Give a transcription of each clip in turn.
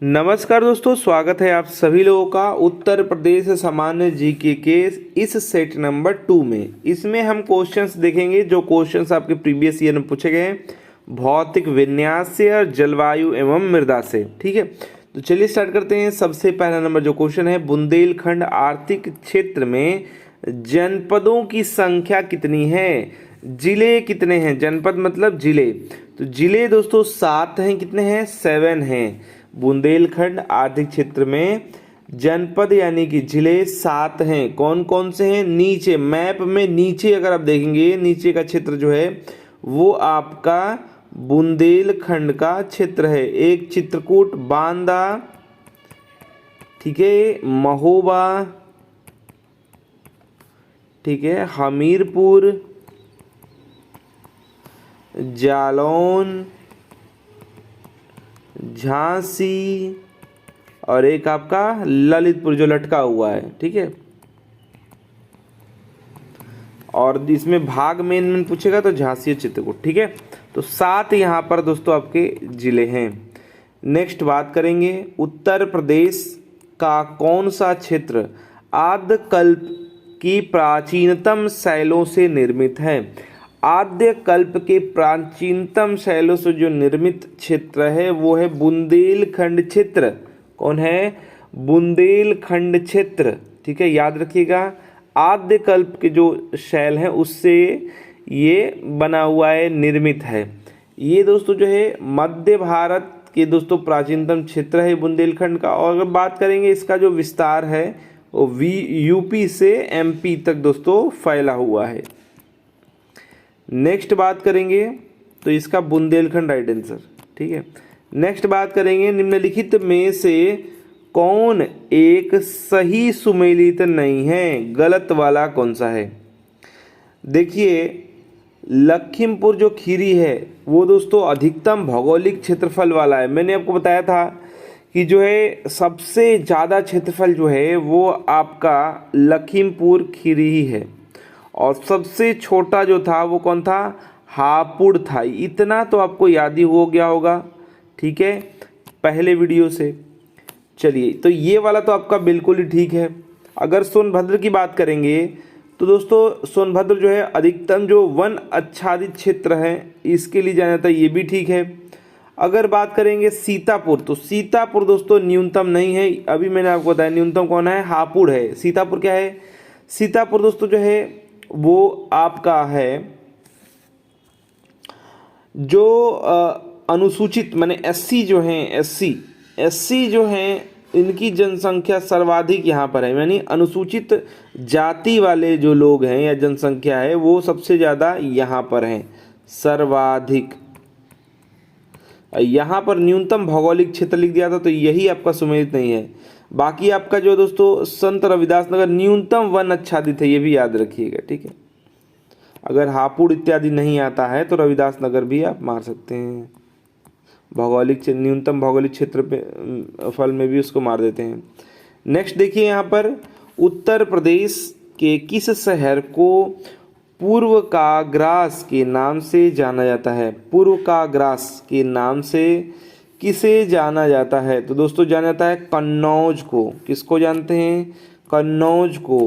नमस्कार दोस्तों, स्वागत है आप सभी लोगों का उत्तर प्रदेश सामान्य जीके के इस सेट नंबर 2 में। इसमें हम क्वेश्चंस देखेंगे जो क्वेश्चंस आपके प्रीवियस ईयर में पूछे गए हैं भौतिक विन्यास से और जलवायु एवं मृदा से। ठीक है, तो चलिए स्टार्ट करते हैं। सबसे पहला नंबर जो क्वेश्चन है, बुंदेलखंड आर्थिक क्षेत्र में जनपदों की संख्या कितनी है, जिले कितने हैं। जनपद मतलब जिले, तो जिले दोस्तों 7 हैं। कितने हैं? 7 हैं। बुंदेलखंड आर्थिक क्षेत्र में जनपद यानी कि जिले 7 हैं। कौन कौन से हैं? नीचे मैप में नीचे अगर आप देखेंगे, नीचे का क्षेत्र जो है वो आपका बुंदेलखंड का क्षेत्र है। एक चित्रकूट, बांदा, ठीक है, महोबा, ठीक है, हमीरपुर, जालौन, झांसी और एक आपका ललितपुर जो लटका हुआ है। ठीक है, और इसमें भाग में पूछेगा तो झांसी और चित्रकूट। ठीक है, तो 7 यहाँ पर दोस्तों आपके जिले हैं। नेक्स्ट बात करेंगे, उत्तर प्रदेश का कौन सा क्षेत्र आद्यकल्प की प्राचीनतम शैलों से निर्मित है। आद्य कल्प के प्राचीनतम शैलों से जो निर्मित क्षेत्र है वो है बुंदेलखंड क्षेत्र। कौन है? बुंदेलखंड क्षेत्र। ठीक है, याद रखिएगा, आद्य कल्प के जो शैल हैं उससे ये बना हुआ है, निर्मित है। ये दोस्तों जो है मध्य भारत के दोस्तों प्राचीनतम क्षेत्र है बुंदेलखंड का। और अगर बात करेंगे इसका जो विस्तार है वो यूपी से एमपी तक दोस्तों फैला हुआ है। नेक्स्ट बात करेंगे तो इसका बुंदेलखंड राइट आंसर। ठीक है, नेक्स्ट बात करेंगे, निम्नलिखित में से कौन एक सही सुमेलित नहीं है, गलत वाला कौन सा है। देखिए, लखीमपुर जो खीरी है वो दोस्तों अधिकतम भौगोलिक क्षेत्रफल वाला है। मैंने आपको बताया था कि जो है सबसे ज़्यादा क्षेत्रफल जो है वो आपका लखीमपुर खीरी ही है, और सबसे छोटा जो था वो कौन था? हापुड़ था। इतना तो आपको याद ही हो गया होगा, ठीक है, पहले वीडियो से। चलिए, तो ये वाला तो आपका बिल्कुल ही ठीक है। अगर सोनभद्र की बात करेंगे तो दोस्तों सोनभद्र जो है अधिकतम जो वन आच्छादित क्षेत्र है इसके लिए जाना जाता है, ये भी ठीक है। अगर बात करेंगे सीतापुर, तो सीतापुर दोस्तों न्यूनतम नहीं है। अभी मैंने आपको बताया न्यूनतम कौन है? हापुड़ है। सीतापुर क्या है? सीतापुर दोस्तों जो है वो आपका है जो अनुसूचित माने एससी जो हैं, एससी जो हैं इनकी जनसंख्या सर्वाधिक यहाँ पर है। यानी अनुसूचित जाति वाले जो लोग हैं या जनसंख्या है वो सबसे ज़्यादा यहाँ पर हैं, सर्वाधिक। यहाँ पर न्यूनतम भौगोलिक क्षेत्र लिख दिया था तो यही आपका सुमेलित नहीं है। बाकी आपका जो दोस्तों संत रविदास नगर न्यूनतम वन आच्छादित है, ये भी याद रखिएगा। ठीक है, अगर हापुड़ इत्यादि नहीं आता है तो रविदास नगर भी आप मार सकते हैं। भौगोलिक न्यूनतम भौगोलिक क्षेत्र पे फल में भी उसको मार देते हैं। नेक्स्ट देखिए, यहाँ पर उत्तर प्रदेश के किस शहर को पूर्व काग्रास के नाम से जाना जाता है। पूर्व काग्रास के नाम से किसे जाना जाता है? तो दोस्तों जाना जाता है कन्नौज को। किसको जानते हैं? कन्नौज को।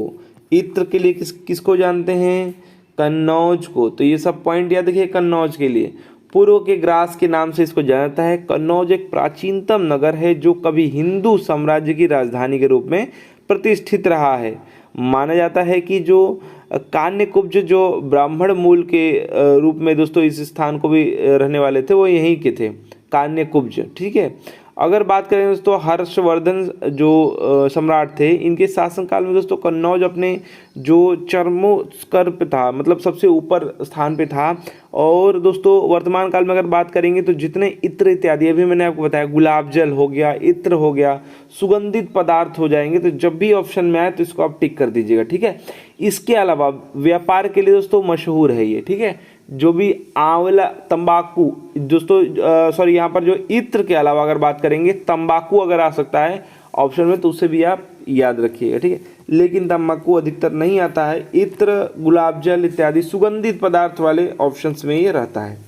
इत्र के लिए किसको जानते हैं? कन्नौज को। तो ये सब पॉइंट याद रखिए कन्नौज के लिए। पूर्व के ग्रास के नाम से इसको जाना जाता है। कन्नौज एक प्राचीनतम नगर है जो कभी हिंदू साम्राज्य की राजधानी के रूप में प्रतिष्ठित रहा है। माना जाता है कि जो कान्यकुब्ज जो ब्राह्मण मूल के रूप में दोस्तों इस स्थान को भी रहने वाले थे वो यहीं के थे, कान्यकुब्ज। ठीक है, अगर बात करें दोस्तों हर्षवर्धन जो सम्राट थे, इनके शासनकाल में दोस्तों कन्नौज अपने जो चरमोत्कर्ष पे था, मतलब सबसे ऊपर स्थान पे था। और दोस्तों वर्तमान काल में अगर बात करेंगे तो जितने इत्र इत्यादि अभी मैंने आपको बताया, गुलाब जल हो गया, इत्र हो गया, सुगंधित पदार्थ हो जाएंगे, तो जब भी ऑप्शन में आए तो इसको आप टिक कर दीजिएगा। ठीक है, इसके अलावा व्यापार के लिए दोस्तों मशहूर है ये। ठीक है, जो भी आंवला, तंबाकू दोस्तों सॉरी यहाँ पर जो इत्र के अलावा अगर बात करेंगे तंबाकू अगर आ सकता है ऑप्शन में तो उसे भी आप याद रखिएगा। ठीक है, लेकिन तंबाकू अधिकतर नहीं आता है। इत्र, गुलाब जल इत्यादि सुगंधित पदार्थ वाले ऑप्शंस में ये रहता है।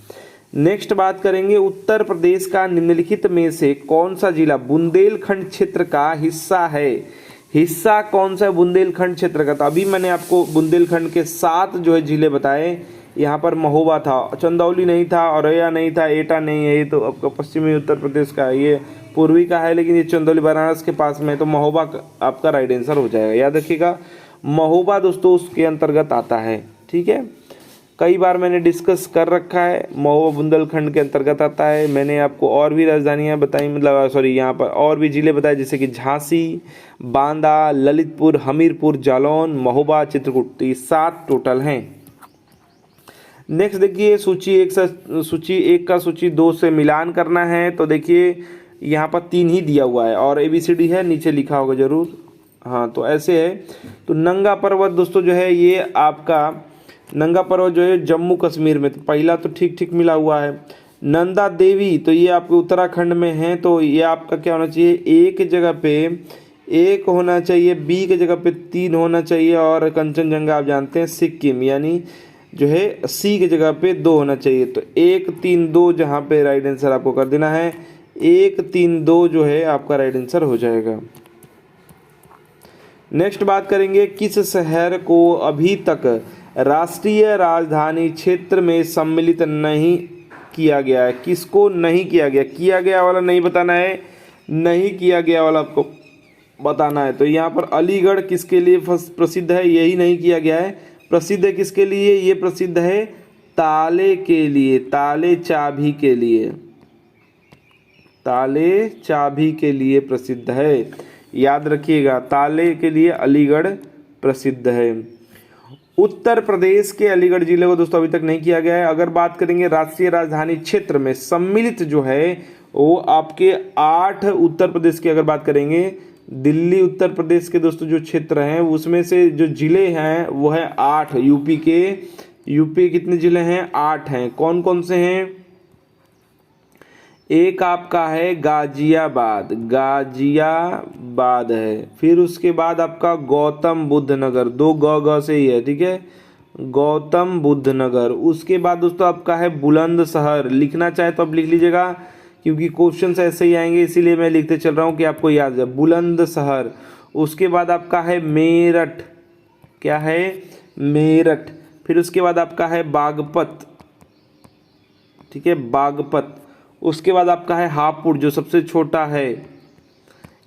नेक्स्ट बात करेंगे उत्तर प्रदेश का निम्नलिखित में से कौन सा जिला बुंदेलखंड क्षेत्र का हिस्सा है। हिस्सा कौन सा है बुंदेलखंड क्षेत्र का। तो अभी मैंने आपको बुंदेलखंड के 7 जो है जिले बताए। यहाँ पर महोबा था, चंदौली नहीं था, औरैया नहीं था, एटा नहीं है, ये तो आपका पश्चिमी उत्तर प्रदेश का है, ये पूर्वी का है, लेकिन ये चंदौली बनारस के पास में है, तो महोबा आपका राइट आंसर हो जाएगा। याद रखिएगा महोबा दोस्तों उसके अंतर्गत आता है। ठीक है, कई बार मैंने डिस्कस कर रखा है, महोबा बुंदेलखंड के अंतर्गत आता है। मैंने आपको और भी राजधानियां बताई, मतलब सॉरी यहाँ पर और भी जिले बताए, जैसे कि झांसी, बांदा, ललितपुर, हमीरपुर, जालौन, महोबा, चित्रकूट, ये 7 टोटल हैं। नेक्स्ट देखिए सूची 1 का सूची 2 से मिलान करना है। तो देखिए यहाँ पर 3 ही दिया हुआ है और ABCD है, नीचे लिखा होगा जरूर। हाँ तो ऐसे है। तो नंगा पर्वत दोस्तों जो है ये आपका नंगा पर्वत जो है जम्मू कश्मीर में, तो पहला तो ठीक ठीक मिला हुआ है। नंदा देवी तो ये आपके उत्तराखंड में है, तो ये आपका क्या होना चाहिए, एक जगह पे 1 होना चाहिए, बी की जगह पे 3 होना चाहिए, और कंचनजंगा आप जानते हैं सिक्किम यानी जो है सी की जगह पे 2 होना चाहिए। तो 1 3 2 जहाँ पे राइट आंसर आपको कर देना है, 1 3 2 जो है आपका राइट आंसर हो जाएगा। नेक्स्ट बात करेंगे किस शहर को अभी तक राष्ट्रीय राजधानी क्षेत्र में सम्मिलित नहीं किया गया है। किसको नहीं किया गया, किया गया वाला नहीं बताना है, नहीं किया गया वाला आपको बताना है। तो यहाँ पर अलीगढ़ किसके लिए प्रसिद्ध है, यही नहीं किया गया है। प्रसिद्ध है किसके लिए, ये प्रसिद्ध है ताले के लिए, ताले चाबी के लिए, ताले चाबी के लिए प्रसिद्ध है। याद रखिएगा ताले के लिए अलीगढ़ प्रसिद्ध है। उत्तर प्रदेश के अलीगढ़ जिले को दोस्तों अभी तक नहीं किया गया है। अगर बात करेंगे राष्ट्रीय राजधानी क्षेत्र में सम्मिलित जो है वो आपके 8 उत्तर प्रदेश की अगर बात करेंगे, दिल्ली उत्तर प्रदेश के दोस्तों जो क्षेत्र हैं उसमें से जो जिले हैं वो है 8। यूपी कितने जिले हैं, 8 हैं। कौन कौन से हैं, एक आपका है गाजियाबाद, गाजियाबाद है। फिर उसके बाद आपका गौतम बुद्ध नगर, 2 ग से ही है, ठीक है, गौतम बुद्ध नगर। उसके बाद दोस्तों आपका है बुलंदशहर, लिखना चाहे तो आप लिख लीजिएगा क्योंकि क्वेश्चन ऐसे ही आएंगे, इसीलिए मैं लिखते चल रहा हूँ कि आपको याद है, बुलंदशहर। उसके बाद आपका है मेरठ, क्या है, मेरठ। फिर उसके बाद आपका है बागपत, ठीक है, बागपत। उसके बाद आपका है हापुड़ जो सबसे छोटा है।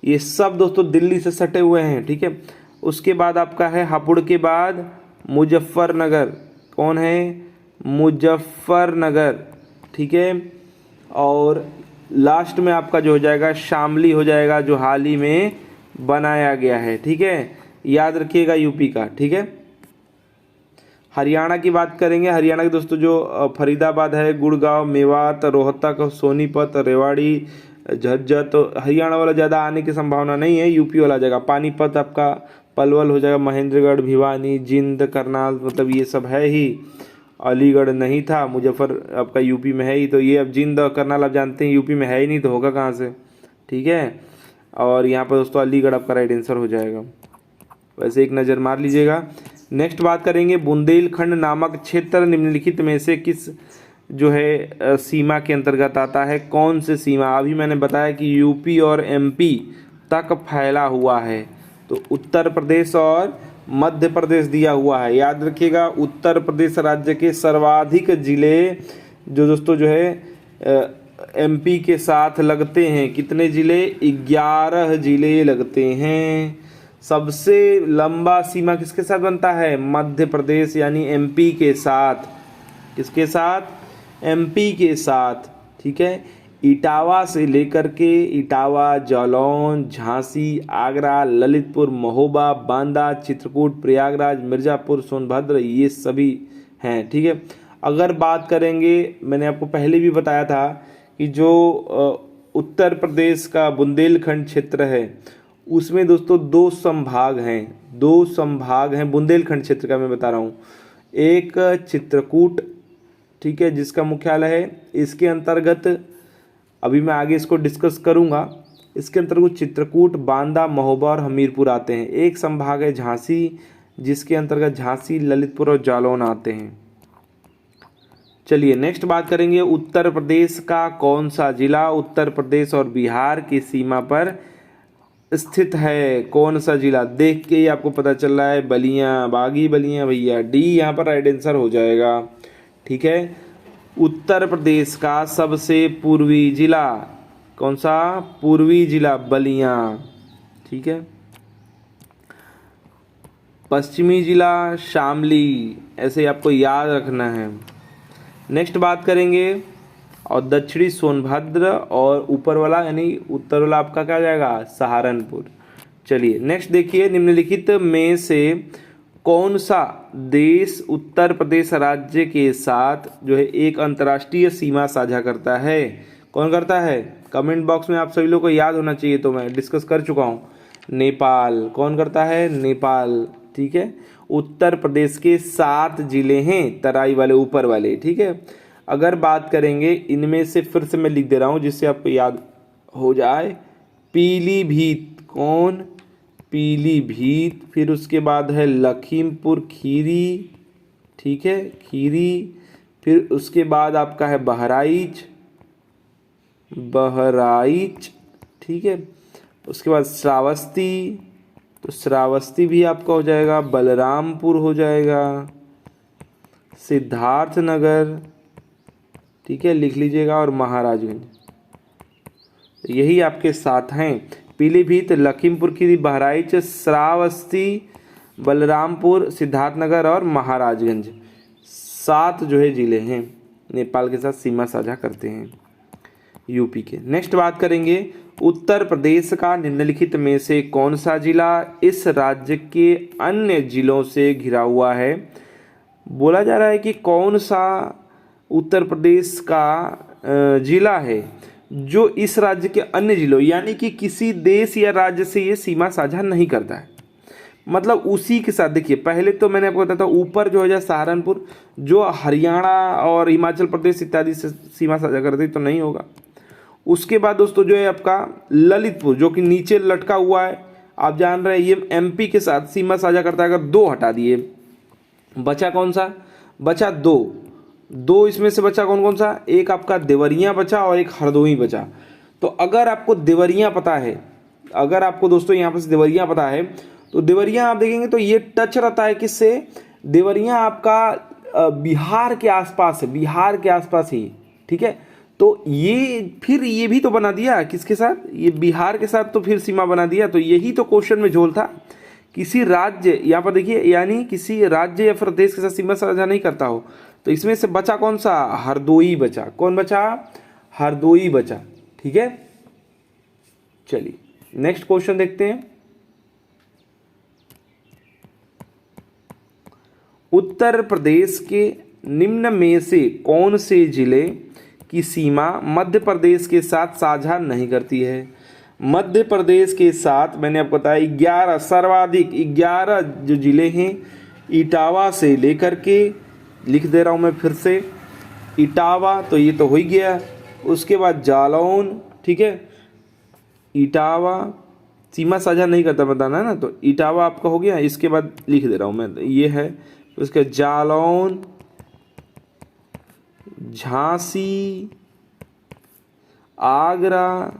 ये सब दोस्तों दिल्ली से सटे हुए हैं, ठीक है। उसके बाद आपका है हापुड़ के बाद मुजफ्फरनगर, कौन है, मुजफ्फरनगर, ठीक है। और लास्ट में आपका जो हो जाएगा शामली हो जाएगा, जो हाल ही में बनाया गया है, ठीक है। याद रखिएगा यूपी का, ठीक है। हरियाणा की बात करेंगे, हरियाणा के दोस्तों जो फरीदाबाद है, गुड़गांव, मेवात, रोहतक, सोनीपत, रेवाड़ी, झज्जर। तो हरियाणा वाला ज़्यादा आने की संभावना नहीं है, यूपी वाला जाएगा। पानीपत आपका पलवल हो जाएगा, महेंद्रगढ़, भिवानी, जिंद, करनाल, मतलब ये सब है ही। अलीगढ़ नहीं था, मुजफ्फर आपका यूपी में है ही, तो ये अब जिंद और करनाल आप जानते हैं यूपी में है ही नहीं, तो होगा कहाँ से, ठीक है। और यहाँ पर दोस्तों अलीगढ़ आपका राइट आंसर हो जाएगा। वैसे एक नज़र मार लीजिएगा। नेक्स्ट बात करेंगे बुंदेलखंड नामक क्षेत्र निम्नलिखित में से किस जो है सीमा के अंतर्गत आता है। कौन से सीमा, अभी मैंने बताया कि यूपी और एमपी तक फैला हुआ है, तो उत्तर प्रदेश और मध्य प्रदेश दिया हुआ है। याद रखिएगा उत्तर प्रदेश राज्य के सर्वाधिक जिले जो दोस्तों जो है एमपी के साथ लगते हैं। कितने जिले, 11 जिले लगते हैं। सबसे लंबा सीमा किसके साथ बनता है, मध्य प्रदेश यानी एमपी के साथ। किसके साथ, एमपी के साथ, ठीक है। इटावा से लेकर के इटावा, जालौन, झांसी, आगरा, ललितपुर, महोबा, बांदा, चित्रकूट, प्रयागराज, मिर्ज़ापुर, सोनभद्र, ये सभी हैं, ठीक है। अगर बात करेंगे, मैंने आपको पहले भी बताया था कि जो उत्तर प्रदेश का बुंदेलखंड क्षेत्र है उसमें दोस्तों 2 संभाग हैं, बुंदेलखंड क्षेत्र का मैं बता रहा हूँ। एक चित्रकूट, ठीक है, जिसका मुख्यालय है, इसके अंतर्गत अभी मैं आगे इसको डिस्कस करूँगा। इसके अंतर्गत चित्रकूट, बांदा, महोबा और हमीरपुर आते हैं। एक संभाग है झांसी, जिसके अंतर्गत झांसी, ललितपुर और जालौन आते हैं। चलिए नेक्स्ट बात करेंगे, उत्तर प्रदेश का कौन सा जिला उत्तर प्रदेश और बिहार की सीमा पर स्थित है? कौन सा जिला? देख के ही आपको पता चल रहा है, बलिया, बागी बलिया भैया, डी यहाँ पर राइट आंसर हो जाएगा। ठीक है, उत्तर प्रदेश का सबसे पूर्वी जिला कौन सा? पूर्वी जिला बलिया। ठीक है, पश्चिमी जिला शामली, ऐसे आपको याद रखना है। नेक्स्ट बात करेंगे, और दक्षिणी सोनभद्र, और ऊपर वाला यानी उत्तर वाला आपका क्या जाएगा? सहारनपुर। चलिए नेक्स्ट देखिए, निम्नलिखित में से कौन सा देश उत्तर प्रदेश राज्य के साथ जो है एक अंतर्राष्ट्रीय सीमा साझा करता है? कौन करता है? कमेंट बॉक्स में आप सभी लोगों को याद होना चाहिए, तो मैं डिस्कस कर चुका हूँ। नेपाल। कौन करता है? नेपाल। ठीक है, उत्तर प्रदेश के 7 जिले हैं, तराई वाले ऊपर वाले। ठीक है, अगर बात करेंगे इनमें से, फिर से मैं लिख दे रहा हूँ जिससे आपको याद हो जाए, पीलीभीत। कौन? पीलीभीत। फिर उसके बाद है लखीमपुर खीरी। ठीक है, खीरी। फिर उसके बाद आपका है बहराइच, बहराइच। ठीक है, उसके बाद श्रावस्ती, तो श्रावस्ती भी आपका हो जाएगा। बलरामपुर हो जाएगा, सिद्धार्थनगर। ठीक है, लिख लीजिएगा, और महाराजगंज। यही आपके 7 हैं, पीलीभीत, लखीमपुर खीरी, बहराइच, श्रावस्ती, बलरामपुर, सिद्धार्थनगर और महाराजगंज। 7 जो है जिले हैं, नेपाल के साथ सीमा साझा करते हैं, यूपी के। नेक्स्ट बात करेंगे, उत्तर प्रदेश का निम्नलिखित में से कौन सा जिला इस राज्य के अन्य जिलों से घिरा हुआ है? बोला जा रहा है कि कौन सा उत्तर प्रदेश का जिला है जो इस राज्य के अन्य जिलों, यानी कि किसी देश या राज्य से ये सीमा साझा नहीं करता है, मतलब उसी के साथ। देखिए, पहले तो मैंने आपको बताया था ऊपर जो है सहारनपुर, जो हरियाणा और हिमाचल प्रदेश इत्यादि से सीमा साझा करते, तो नहीं होगा। उसके बाद दोस्तों जो है आपका ललितपुर, जो कि नीचे लटका हुआ है, आप जान रहे हैं ये एमपी के साथ सीमा साझा करता है। अगर 2 हटा दिए, बचा कौन सा? बचा 2 इसमें से बचा कौन कौन सा? एक आपका देवरिया बचा और एक हरदोई बचा। तो अगर आपको देवरिया पता है, अगर आपको दोस्तों यहाँ पर देवरिया पता है, तो देवरिया आप देखेंगे तो ये टच रहता है किससे? देवरिया आपका बिहार के आसपास है, बिहार के आसपास ही। ठीक है, तो ये फिर ये भी तो बना दिया किसके साथ? ये बिहार के साथ तो फिर सीमा बना दिया। तो यही तो क्वेश्चन में झोल था, किसी राज्य, यहाँ पर देखिए, यानी किसी राज्य या फिर देश के साथ सीमा साझा नहीं करता हो। तो इसमें से बचा कौन सा? हरदोई बचा। कौन बचा? हरदोई बचा। ठीक है, चलिए नेक्स्ट क्वेश्चन देखते हैं। उत्तर प्रदेश के निम्न में से कौन से जिले की सीमा मध्य प्रदेश के साथ साझा नहीं करती है? मध्य प्रदेश के साथ मैंने आपको बताया 11, सर्वाधिक 11 जो जिले हैं, इटावा से लेकर के, लिख दे रहा हूँ मैं फिर से, इटावा तो ये तो हो ही गया, उसके बाद जालौन। ठीक है, इटावा सीमा साझा नहीं करता, बताना है ना, तो इटावा आपका हो गया। इसके बाद लिख दे रहा हूँ मैं, ये है, उसके जालौन, झांसी, आगरा,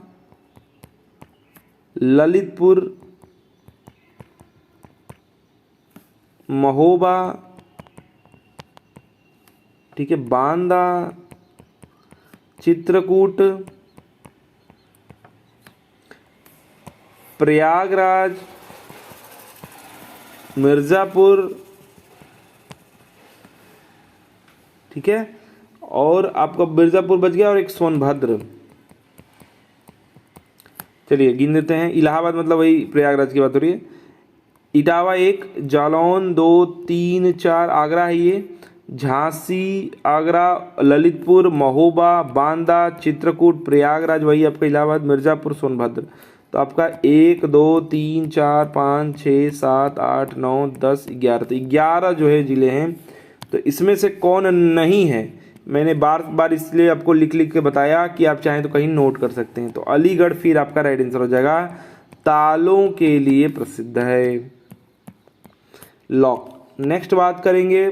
ललितपुर, महोबा। ठीक है, बांदा, चित्रकूट, प्रयागराज, मिर्ज़ापुर। ठीक है, और आपका मिर्ज़ापुर बच गया, और एक सोनभद्र। चलिए गिन देते हैं। इलाहाबाद मतलब वही प्रयागराज की बात हो रही है। इटावा 1, जालौन 2, 3, 4, आगरा है ये, झांसी, आगरा, ललितपुर, महोबा, बांदा, चित्रकूट, प्रयागराज वही आपका इलाहाबाद, मिर्ज़ापुर, सोनभद्र। तो आपका 1, 2, 3, 4, 5, 6, 7, 8, 9, 10, 11, तो 11 जो है जिले हैं। तो इसमें से कौन नहीं है? मैंने बार बार इसलिए आपको लिख लिख के बताया कि आप चाहें तो कहीं नोट कर सकते हैं। तो अलीगढ़ फिर आपका राइट आंसर हो जाएगा, तालों के लिए प्रसिद्ध है। लॉक। नेक्स्ट बात करेंगे,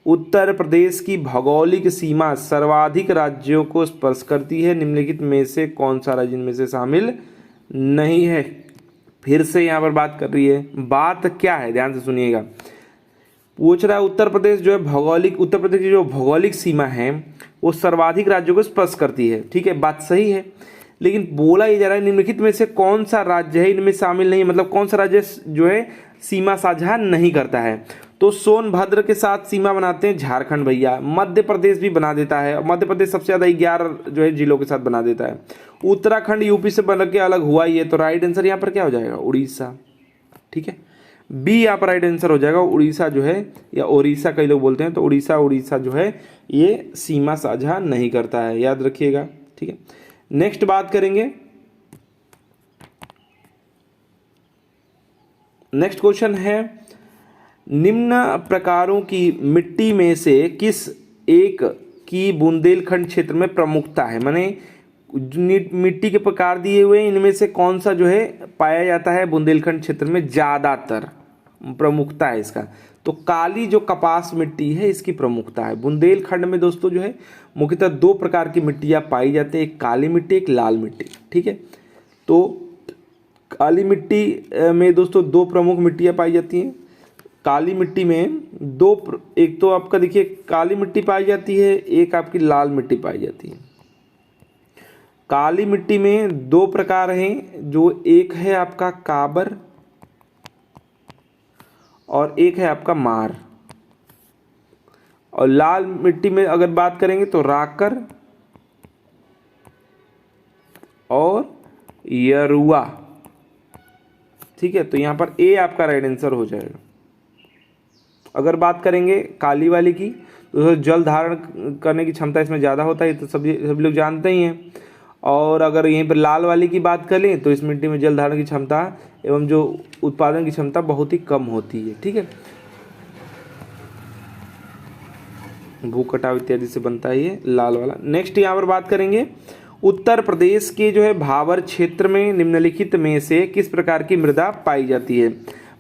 उत्तर प्रदेश की भौगोलिक सीमा सर्वाधिक राज्यों को स्पर्श करती है, निम्नलिखित में से कौन सा राज्य इनमें से शामिल नहीं है। फिर से यहाँ पर बात कर रही है, बात क्या है ध्यान से सुनिएगा। पूछ रहा है उत्तर प्रदेश जो है उत्तर प्रदेश की जो भौगोलिक सीमा है वो सर्वाधिक राज्यों को स्पर्श करती है, ठीक है, बात सही है। लेकिन बोला ये जा रहा है निम्नलिखित में से कौन सा राज्य है इनमें शामिल नहीं है, मतलब कौन सा राज्य जो है सीमा साझा नहीं करता है। तो सोनभद्र के साथ सीमा बनाते हैं झारखंड भैया, मध्य प्रदेश भी बना देता है, मध्य प्रदेश सबसे ज़्यादा 11 जो है जिलों के साथ बना देता है। उत्तराखंड यूपी से बन के अलग हुआ ही है, तो राइट आंसर यहाँ पर क्या हो जाएगा, उड़ीसा, ठीक है, बी यहाँ पर राइट आंसर हो जाएगा। उड़ीसा जो है या ओडिशा कई लोग बोलते हैं, तो उड़ीसा जो है ये सीमा साझा नहीं करता है, याद रखिएगा, ठीक है। नेक्स्ट बात करेंगे, नेक्स्ट क्वेश्चन है निम्न प्रकारों की मिट्टी में से किस एक की बुंदेलखंड क्षेत्र में प्रमुखता है, माने मिट्टी के प्रकार दिए हुए इनमें से कौन सा जो है पाया जाता है बुंदेलखंड क्षेत्र में ज्यादातर प्रमुखता है इसका। तो काली जो कपास मिट्टी है इसकी प्रमुखता है बुंदेलखंड में दोस्तों, जो है मुख्यतः 2 प्रकार की मिट्टियाँ पाई जाती है, एक काली मिट्टी एक लाल मिट्टी, ठीक है। तो काली मिट्टी में दोस्तों 2 प्रमुख मिट्टियाँ पाई जाती हैं। काली मिट्टी में एक तो आपका देखिए काली मिट्टी पाई जाती है, एक आपकी लाल मिट्टी पाई जाती है। काली मिट्टी में 2 प्रकार हैं, जो एक है आपका काबर और एक है आपका मार। और लाल मिट्टी में अगर बात करेंगे तो राकर और यरुआ, ठीक है। तो यहाँ पर ए आपका राइट आंसर हो जाएगा। अगर बात करेंगे काली वाली की तो जल धारण करने की क्षमता इसमें ज़्यादा होता है, तो सभी लोग जानते ही हैं। और अगर यहीं पर लाल वाली की बात करें तो इस मिट्टी में जल धारण की क्षमता एवं जो उत्पादन की क्षमता बहुत ही कम होती है, ठीक है। भू कटाव इत्यादि से बनता है ये लाल वाला। नेक्स्ट यहाँ पर बात करेंगे उत्तर प्रदेश के जो है भावर क्षेत्र में निम्नलिखित में से किस प्रकार की मृदा पाई जाती है।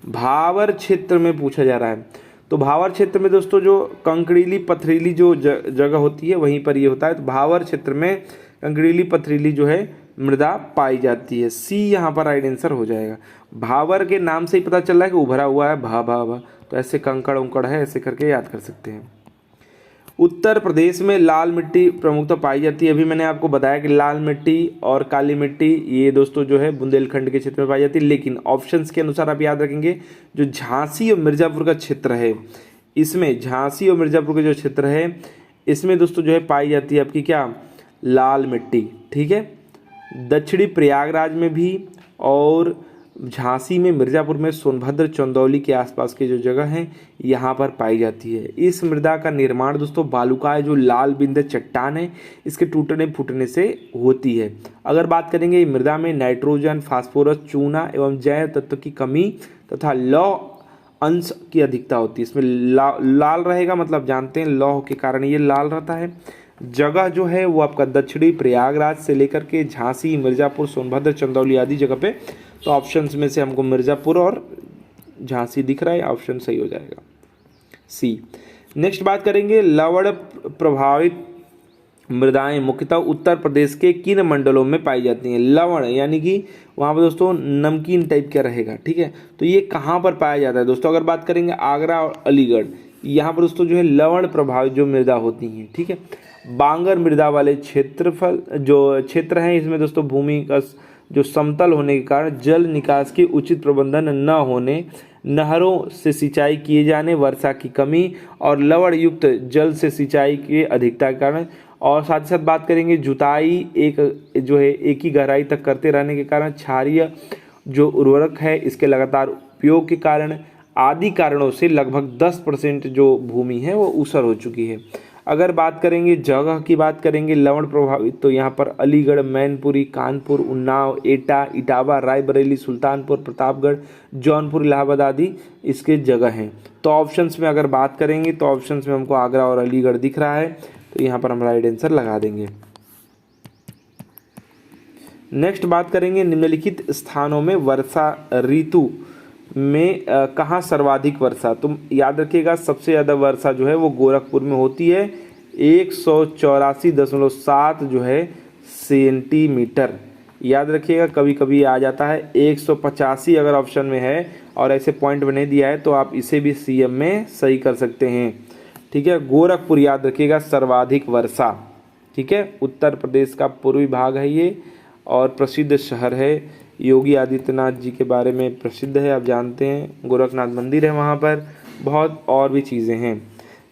भावर क्षेत्र में पूछा जा रहा है, तो भावर क्षेत्र में दोस्तों जो कंकड़ीली पथरीली जो जगह होती है वहीं पर ये होता है। तो भावर क्षेत्र में कंकड़ीली पथरीली जो है मृदा पाई जाती है, सी यहाँ पर राइट आंसर हो जाएगा। भावर के नाम से ही पता चल रहा है कि उभरा हुआ है भा भा भा, तो ऐसे कंकड़ उंकड़ है, ऐसे करके याद कर सकते हैं। उत्तर प्रदेश में लाल मिट्टी प्रमुखता पाई जाती है। अभी मैंने आपको बताया कि लाल मिट्टी और काली मिट्टी ये दोस्तों जो है बुंदेलखंड के क्षेत्र में पाई जाती है, लेकिन ऑप्शंस के अनुसार आप याद रखेंगे जो झांसी और मिर्ज़ापुर का क्षेत्र है, इसमें झांसी और मिर्ज़ापुर का जो क्षेत्र है इसमें दोस्तों जो है पाई जाती है आपकी क्या, लाल मिट्टी, ठीक है। दक्षिणी प्रयागराज में भी और झांसी में, मिर्ज़ापुर में, सोनभद्र चंदौली के आसपास के जो जगह हैं यहाँ पर पाई जाती है। इस मृदा का निर्माण दोस्तों बालुकाय जो लाल बिंद चट्टान है इसके टूटने फूटने से होती है। अगर बात करेंगे मृदा में नाइट्रोजन, फास्फोरस, चूना एवं जैव तत्व की कमी तथा लौह अंश की अधिकता होती है। इसमें लाल रहेगा, मतलब जानते हैं लौह के कारण ये लाल रहता है। जगह जो है वो आपका दक्षिणी प्रयागराज से लेकर के झांसी, मिर्ज़ापुर, सोनभद्र, चंदौली आदि जगह पे। तो ऑप्शंस में से हमको मिर्ज़ापुर और झांसी दिख रहा है, ऑप्शन सही हो जाएगा सी। नेक्स्ट बात करेंगे लवण प्रभावित मृदाएं मुख्यतः उत्तर प्रदेश के किन मंडलों में पाई जाती हैं। लवण यानी कि वहाँ पर दोस्तों नमकीन टाइप का रहेगा, ठीक है। तो ये कहाँ पर पाया जाता है दोस्तों, अगर बात करेंगे आगरा और अलीगढ़, यहाँ पर दोस्तों जो है लवण प्रभावित जो मृदा होती हैं, ठीक है। बांगर मृदा वाले क्षेत्र हैं इसमें दोस्तों भूमि का जो समतल होने के कारण जल निकास की उचित प्रबंधन न होने, नहरों से सिंचाई किए जाने, वर्षा की कमी और लवण युक्त जल से सिंचाई की अधिकता के कारण, और साथ ही साथ बात करेंगे जुताई एक ही गहराई तक करते रहने के कारण, क्षारीय जो उर्वरक है इसके लगातार उपयोग के कारण आदि कारणों से लगभग 10% जो भूमि है वो ऊसर हो चुकी है। अगर बात करेंगे जगह की बात करेंगे लवण प्रभावित, तो यहाँ पर अलीगढ़, मैनपुरी, कानपुर, उन्नाव, एटा, इटावा, रायबरेली, सुल्तानपुर, प्रतापगढ़, जौनपुर, इलाहाबाद आदि इसके जगह हैं। तो ऑप्शंस में अगर बात करेंगे तो ऑप्शंस में हमको आगरा और अलीगढ़ दिख रहा है, तो यहाँ पर हम राइट आंसर लगा देंगे। नेक्स्ट बात करेंगे निम्नलिखित स्थानों में वर्षा ऋतु में कहाँ सर्वाधिक वर्षा? तो याद रखिएगा सबसे ज़्यादा वर्षा जो है वो गोरखपुर में होती है, 184.7 जो है सेंटीमीटर। याद रखिएगा कभी कभी आ जाता है 185 अगर ऑप्शन में है और ऐसे पॉइंट बने दिया है तो आप इसे भी सीएम में सही कर सकते हैं। ठीक है, गोरखपुर याद रखिएगा सर्वाधिक वर्षा। ठीक है, उत्तर प्रदेश का पूर्वी भाग है ये और प्रसिद्ध शहर है। योगी आदित्यनाथ जी के बारे में प्रसिद्ध है, आप जानते हैं, गोरखनाथ मंदिर है वहाँ पर, बहुत और भी चीज़ें हैं।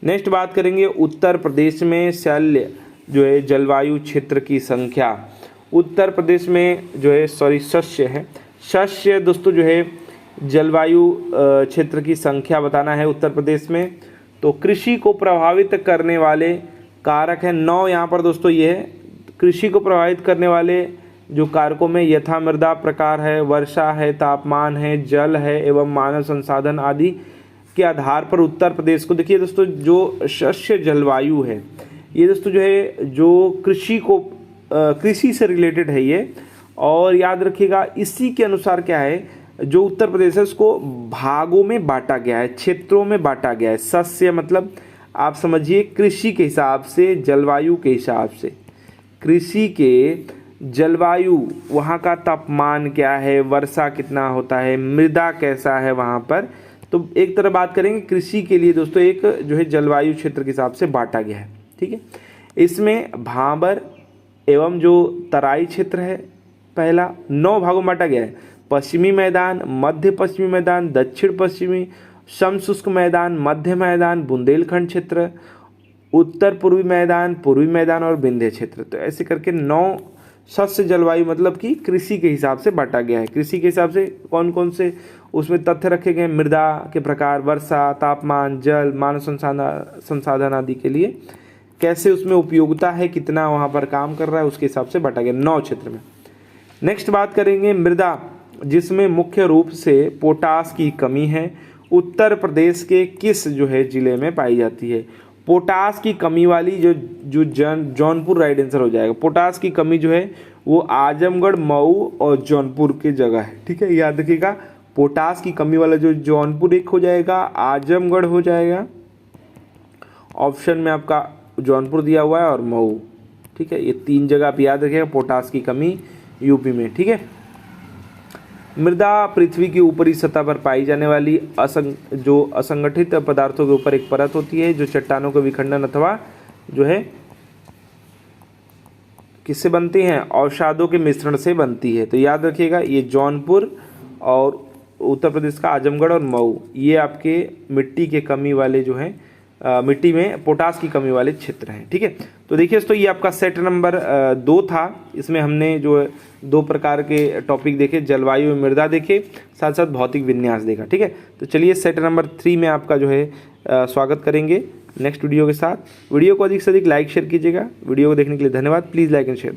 नेक्स्ट बात करेंगे उत्तर प्रदेश में शैल्य जो है जलवायु क्षेत्र की संख्या। उत्तर प्रदेश में जो है शस्य है, शस्य दोस्तों जो है जलवायु क्षेत्र की संख्या बताना है उत्तर प्रदेश में। तो कृषि को प्रभावित करने वाले कारक हैं 9 यहाँ पर दोस्तों, ये है कृषि को प्रभावित करने वाले जो कारकों में यथा मृदा प्रकार है, वर्षा है, तापमान है, जल है एवं मानव संसाधन आदि के आधार पर उत्तर प्रदेश को, देखिए दोस्तों जो शस्य जलवायु है ये दोस्तों जो है जो कृषि से रिलेटेड है ये। और याद रखिएगा इसी के अनुसार क्या है, जो उत्तर प्रदेश है उसको भागों में बांटा गया है, क्षेत्रों में बांटा गया है। शस्य मतलब आप समझिए कृषि के हिसाब से, जलवायु के हिसाब से, कृषि के जलवायु, वहाँ का तापमान क्या है, वर्षा कितना होता है, मृदा कैसा है वहाँ पर। तो एक तरह बात करेंगे कृषि के लिए दोस्तों एक जो है जलवायु क्षेत्र के हिसाब से बांटा गया है। ठीक है, इसमें भाबर एवं जो तराई क्षेत्र है पहला 9 भागों में बांटा गया है। पश्चिमी मैदान, मध्य पश्चिमी मैदान, दक्षिण पश्चिमी, समशुष्क मैदान, मध्य मैदान, बुंदेलखंड क्षेत्र, उत्तर पूर्वी मैदान और विंध्य क्षेत्र। तो ऐसे करके 9 शस्य जलवायु मतलब कि कृषि के हिसाब से बांटा गया है। कृषि के हिसाब से कौन कौन से उसमें तथ्य रखे गए, मृदा के प्रकार, वर्षा, तापमान, जल, मानव संसाधन आदि के लिए कैसे उसमें उपयोगिता है, कितना वहाँ पर काम कर रहा है, उसके हिसाब से बांटा गया 9 क्षेत्र में। नेक्स्ट बात करेंगे मृदा, जिसमें मुख्य रूप से पोटास की कमी है, उत्तर प्रदेश के किस जो है जिले में पाई जाती है? पोटास की कमी वाली जो जौनपुर राइट आंसर हो जाएगा। पोटास की कमी जो है वो आजमगढ़, मऊ और जौनपुर की जगह है। ठीक है, याद रखिएगा पोटास की कमी वाला जो जौनपुर एक हो जाएगा, आजमगढ़ हो जाएगा, ऑप्शन में आपका जौनपुर दिया हुआ है और मऊ। ठीक है, ये 3 जगह आप याद रखिएगा पोटास की कमी यूपी में। ठीक है, मृदा पृथ्वी की ऊपरी सतह पर पाई जाने वाली जो असंगठित पदार्थों के ऊपर एक परत होती है जो चट्टानों के विखंडन अथवा जो है किससे बनती हैं, अवसादों के मिश्रण से बनती है। तो याद रखिएगा ये जौनपुर और उत्तर प्रदेश का आजमगढ़ और मऊ ये आपके मिट्टी के कमी वाले जो हैं मिट्टी में पोटास की कमी वाले क्षेत्र हैं। ठीक है, तो देखिए दोस्तों ये आपका सेट नंबर 2 था। इसमें हमने जो 2 प्रकार के टॉपिक देखे, जलवायु और मृदा देखे, साथ साथ भौतिक विन्यास देखा। ठीक है, तो चलिए सेट नंबर 3 में आपका जो है स्वागत करेंगे नेक्स्ट वीडियो के साथ। वीडियो को अधिक से अधिक लाइक शेयर कीजिएगा। वीडियो को देखने के लिए धन्यवाद। Please like and share.